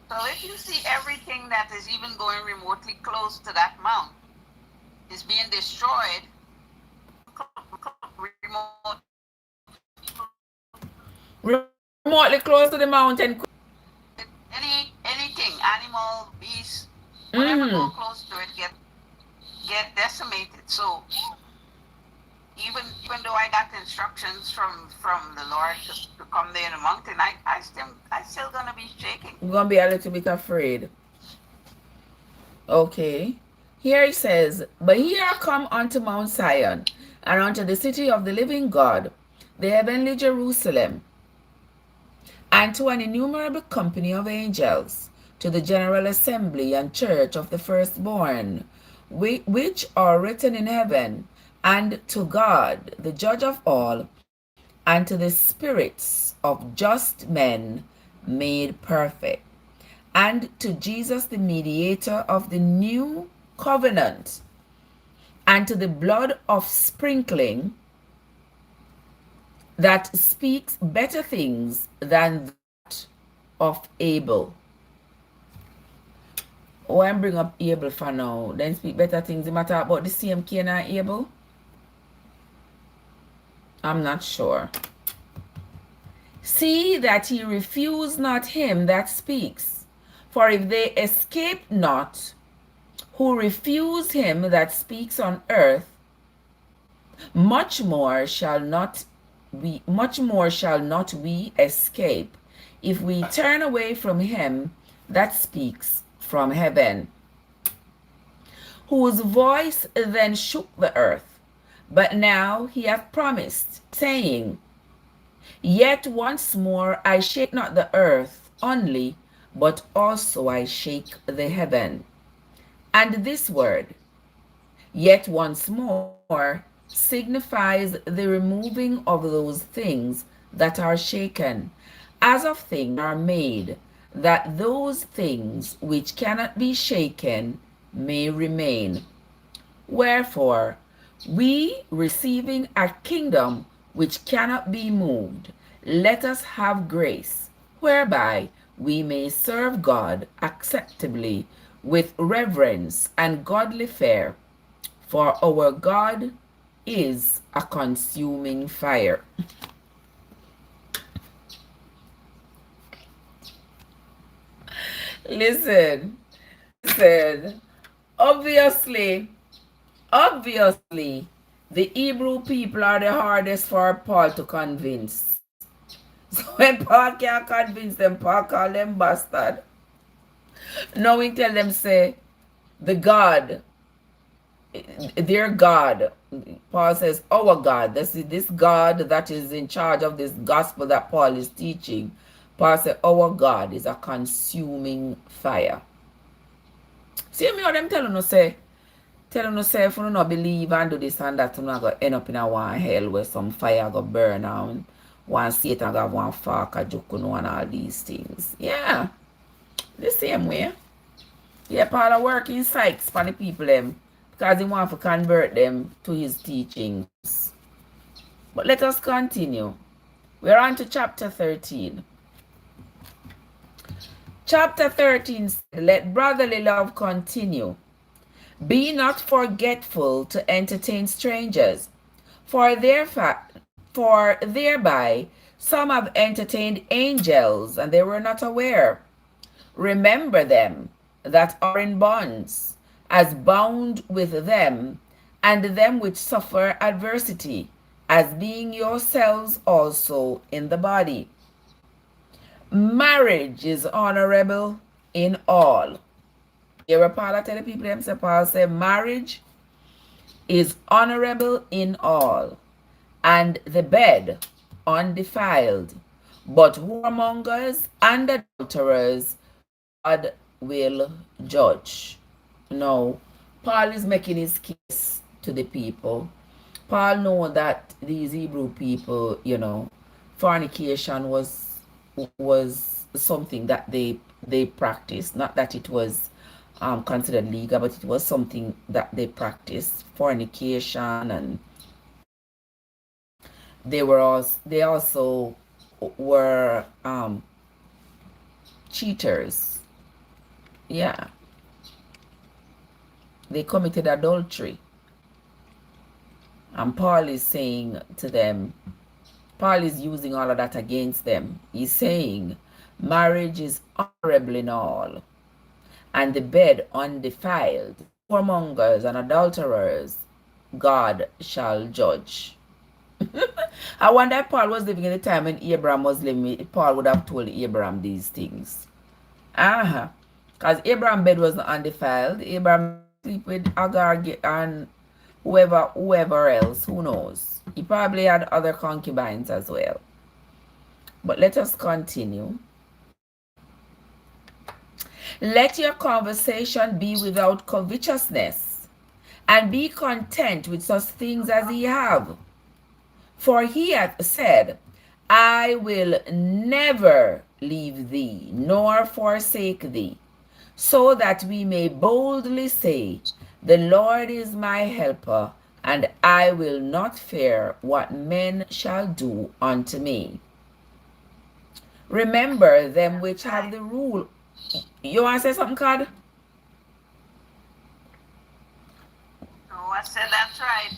So if you see everything that is even going remotely close to that mount is being destroyed, remotely close to the mountain. Anything, animal, beast, whatever go close to it get decimated. So even though I got instructions from the Lord to come there in the mountain, I still gonna be shaking. You're gonna be a little bit afraid. Okay. Here it says, but here I come unto Mount Zion, and unto the city of the living God, the heavenly Jerusalem, and to an innumerable company of angels, to the general assembly and church of the firstborn, which are written in heaven, and to God, the judge of all, and to the spirits of just men made perfect, and to Jesus, the mediator of the new covenant, and to the blood of sprinkling that speaks better things than that of Abel. Oh, I'm bring up Abel for now. Then speak better things. They matter about the same Cain and Abel? I'm not sure. See that ye refuse not him that speaks. For if they escape not, who refuse him that speaks on earth, much more shall not we escape if we turn away from him that speaks from heaven, whose voice then shook the earth. But now he hath promised, saying, yet once more I shake not the earth only, but also I shake the heaven. And this word, yet once more, signifies the removing of those things that are shaken, as of things are made, that those things which cannot be shaken may remain. Wherefore, we, receiving a kingdom which cannot be moved, let us have grace, whereby we may serve God acceptably with reverence and godly fear, for our God is a consuming fire. Listen, obviously, the Hebrew people are the hardest for Paul to convince. So when Paul can't convince them, Paul call them bastard. Now we tell them, say, the God, their God. Paul says, our God. This God that is in charge of this gospel that Paul is teaching. Paul said, our God is a consuming fire. See me how them telling us, say, if you don't believe and do this and that, you're not going to end up in a one hell where some fire go burn out, one Satan got one fork, a jukunu and all these things. Yeah, the same way. Yeah, Paul work in Sykes for the people them, because he want to convert them to his teachings. But let us continue. We're on to chapter 13. Chapter 13 says, let brotherly love continue. Be not forgetful to entertain strangers, for thereby some have entertained angels, and they were not aware. Remember them that are in bonds, as bound with them, and them which suffer adversity, as being yourselves also in the body. Marriage is honorable in all. Here Paul tell the people themselves, Paul said, marriage is honorable in all, and the bed undefiled. But whoremongers and adulterers God will judge. Now, Paul is making his case to the people. Paul know that these Hebrew people, fornication was something that they practiced. Not that it was considered legal, but it was something that they practiced. Fornication, and they also were cheaters. Yeah, they committed adultery. And Paul is saying to them, Paul is using all of that against them. He's saying, marriage is honorable in all, and the bed undefiled. Whoremongers and adulterers God shall judge. I wonder if Paul was living in the time when Abraham was living, Paul would have told Abraham these things. Because Abraham's bed was not undefiled. Abraham sleep with Agar and whoever else, who knows? He probably had other concubines as well. But let us continue. Let your conversation be without covetousness, and be content with such things as ye have. For he hath said, I will never leave thee, nor forsake thee, so that we may boldly say, the Lord is my helper, and I will not fear what men shall do unto me. Remember them which have the rule. You want to say something, Cod? No, I said that's right.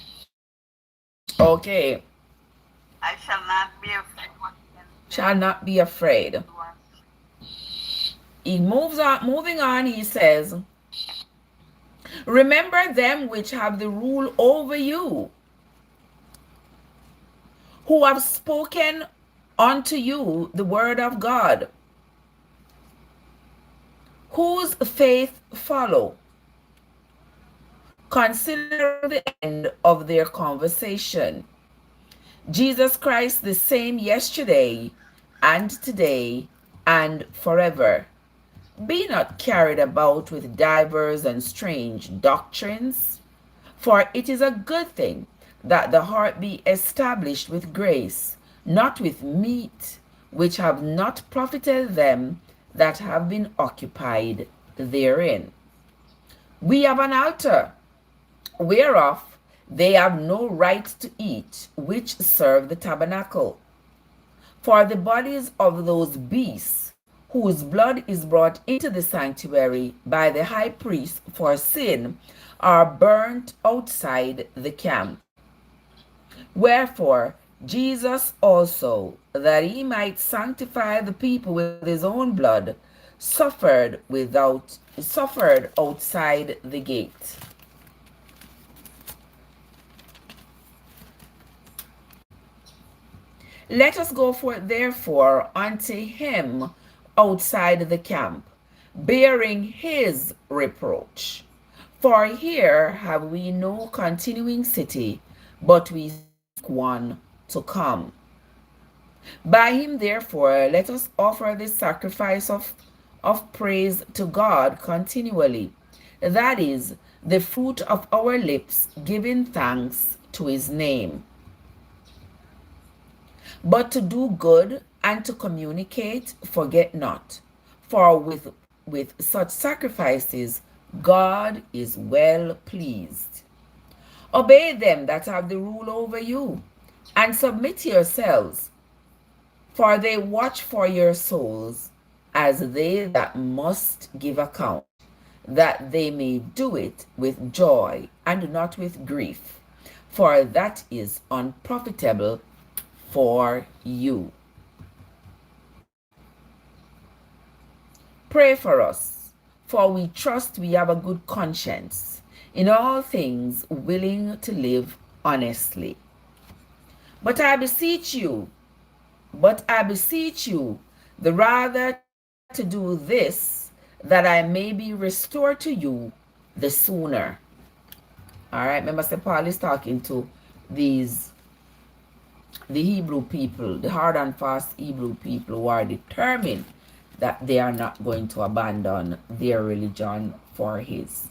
Okay. I shall not be afraid what men Shall not be afraid. He moves on, moving on, he says, remember them which have the rule over you, who have spoken unto you the word of God, whose faith follow, considering the end of their conversation. Jesus Christ the same yesterday and today and forever. Be not carried about with divers and strange doctrines, for it is a good thing that the heart be established with grace, not with meat, which have not profited them that have been occupied therein. We have an altar, whereof they have no right to eat, which serve the tabernacle. For the bodies of those beasts, whose blood is brought into the sanctuary by the high priest for sin, are burnt outside the camp. Wherefore Jesus also, that he might sanctify the people with his own blood, suffered outside the gate. Let us go forth therefore unto him outside the camp, bearing his reproach. For here have we no continuing city, but we seek one to come. By him therefore let us offer the sacrifice of praise to God continually, that is, the fruit of our lips, giving thanks to his name. But to do good and to communicate, forget not, for with such sacrifices God is well pleased. Obey them that have the rule over you, and submit yourselves, for they watch for your souls, as they that must give account, that they may do it with joy and not with grief, for that is unprofitable for you. Pray for us, for we trust we have a good conscience, in all things willing to live honestly. But I beseech you, the rather to do this, that I may be restored to you the sooner. All right, remember, St. Paul is talking to the Hebrew people, the hard and fast Hebrew people, who are determined that they are not going to abandon their religion for his.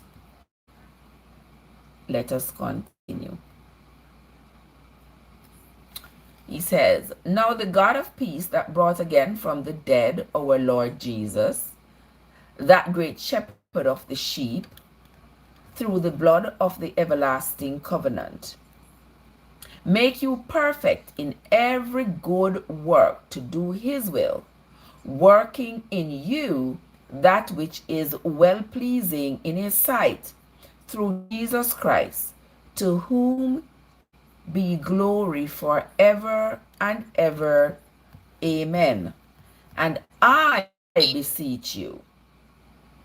Let us continue. He says, now the God of peace that brought again from the dead our Lord Jesus, that great shepherd of the sheep, through the blood of the everlasting covenant, make you perfect in every good work to do his will, working in you that which is well pleasing in his sight, through Jesus Christ, to whom be glory forever and ever. Amen. And I beseech you,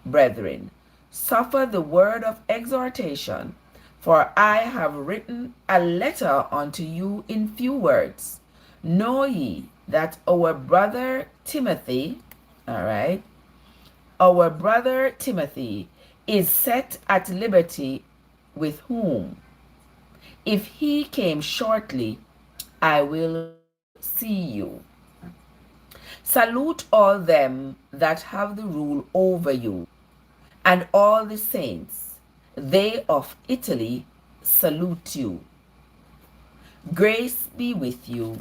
brethren, suffer the word of exhortation, for I have written a letter unto you in few words. Know ye that our brother Timothy, all right, our brother Timothy is set at liberty with whom? If he came shortly, I will see you. Salute all them that have the rule over you, and all the saints. They of Italy salute you. Grace be with you.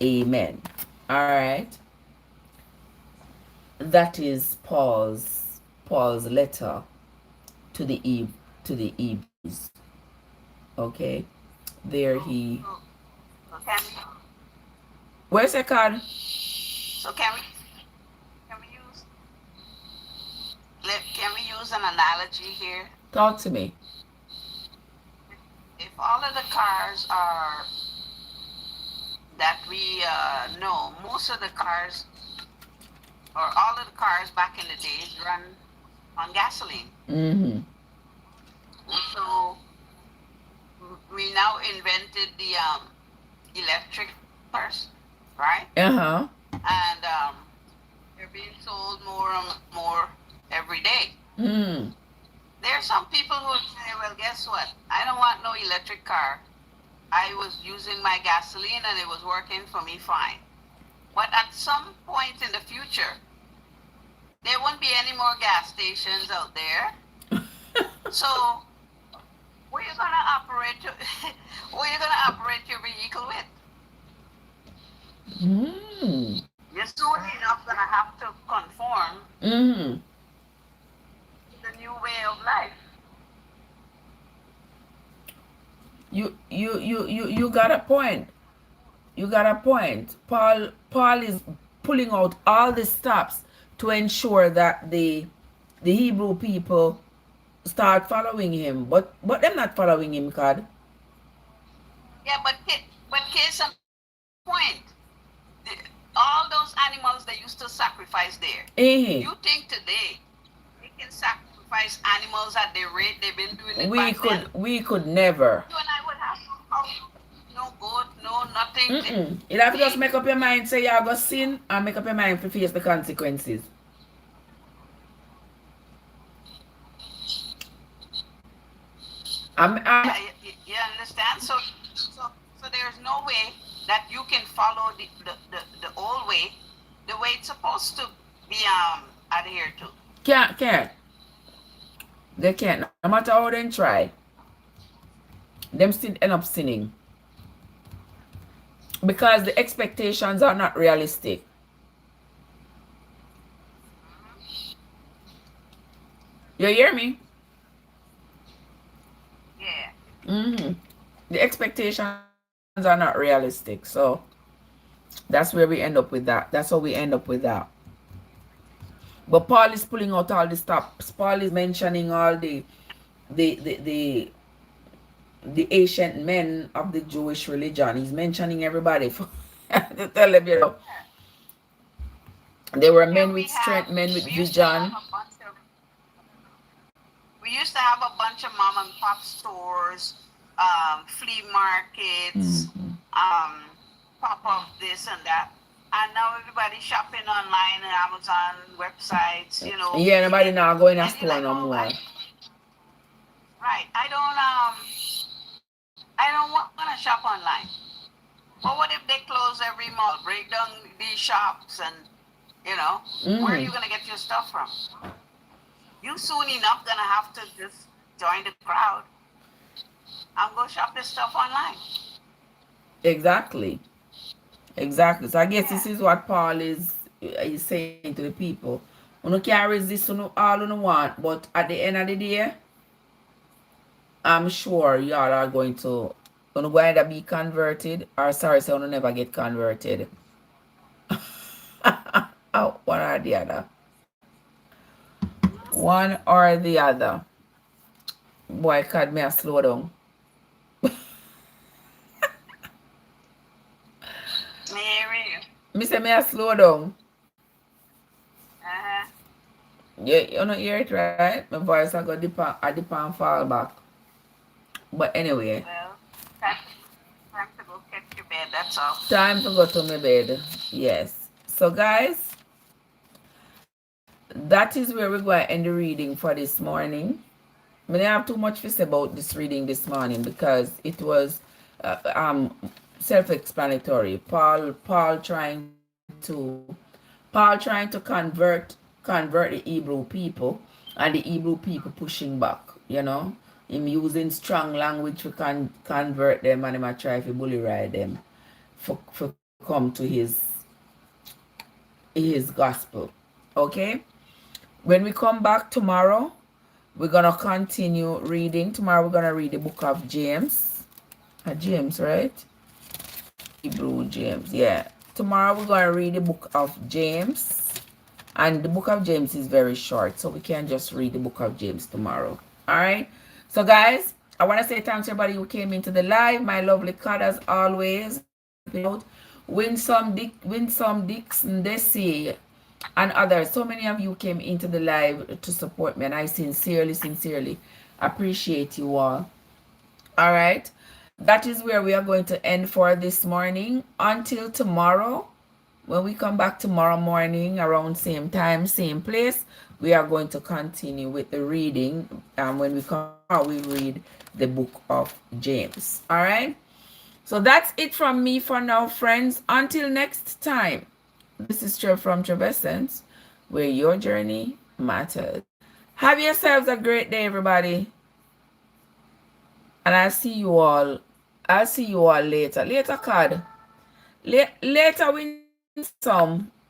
Amen. All right. That is Paul's letter to the Hebrews. Okay. There he. So can Where's the card? so can we use can we use an analogy here? Talk to me. If all of the cars are that we know, most of the cars or all of the cars back in the days run on gasoline. Mm-hmm. So we now invented the electric cars, right? Uh-huh. And they're being sold more and more every day. Mm. There are some people who say, well, guess what? I don't want no electric car. I was using my gasoline and it was working for me fine. But at some point in the future, there won't be any more gas stations out there. So where you gonna operate your vehicle with? Mm. You're soon enough gonna have to conform Mm-hmm. to the new way of life. You got a point. You got a point. Paul is pulling out all the stops to ensure that the Hebrew people start following him. But they're not following him, God. Yeah, but case in point, all those animals they used to sacrifice there. Eh. You think today they can sacrifice animals at the rate they've been doing it We back then? could never. You and I would have no goat, no nothing. Mm-mm. You have to just make up your mind, say you're going to sin, and make up your mind to face the consequences. Yeah, you understand? So there's no way that you can follow the old way, the way it's supposed to be adhered to. Can't. They can't. No matter how they try, them still end up sinning. Because the expectations are not realistic. You hear me? Yeah. Mm-hmm. The expectations are not realistic. So that's where we end up with that. That's how we end up with that. But Paul is pulling out all the stops. Paul is mentioning all the ancient men of the Jewish religion. He's mentioning everybody to tell them, they were men with strength, men with vision. We used to have a bunch of mom and pop stores, flea markets, pop-up this and that. And now everybody's shopping online and Amazon websites, Yeah, nobody now going to store no more. Right. I don't want to shop online. But what if they close every mall, break down these shops, and where are you gonna get your stuff from? You soon enough gonna have to just join the crowd and go shop this stuff online. Exactly. So I guess this is what Paul is saying to the people. You can't resist all you want, but at the end of the day, I'm sure y'all are going to either be converted or so you never get converted. One or the other. One or the other. Boy, God, may I slow down. Me say may I slow down. Yeah, you don't hear it right? My voice I go dip and fall back. But anyway. Well, time to go get your bed, that's all. Time to go to my bed. Yes. So guys, that is where we're going to end the reading for this morning. I didn't have too much to say about this reading this morning because it was uh, um self-explanatory. Paul trying to convert the Hebrew people, and the Hebrew people pushing back, you know. Him using strong language to convert them, and him a try to bully ride them for come to his gospel. Okay? When we come back tomorrow, we're gonna continue reading. Tomorrow we're gonna read the book of James. James, right? Hebrew James. Yeah. Tomorrow we're gonna read the book of James. And the book of James is very short, so we can just read the book of James tomorrow. Alright? So guys, I want to say thanks to everybody who came into the live. My lovely card as always, helping out. Win some Dix and Desi and others. So many of you came into the live to support me, and I sincerely appreciate you all. All right, that is where we are going to end for this morning. Until tomorrow, when we come back tomorrow morning around same time, same place, we are going to continue with the reading. And when we come tomorrow, we read the book of James. All right, so that's it from me for now, friends. Until next time, this is Trev from Trevessence, where your journey matters. Have yourselves a great day, everybody. And I'll see you all. I'll see you all later. Later, card. Later, win some.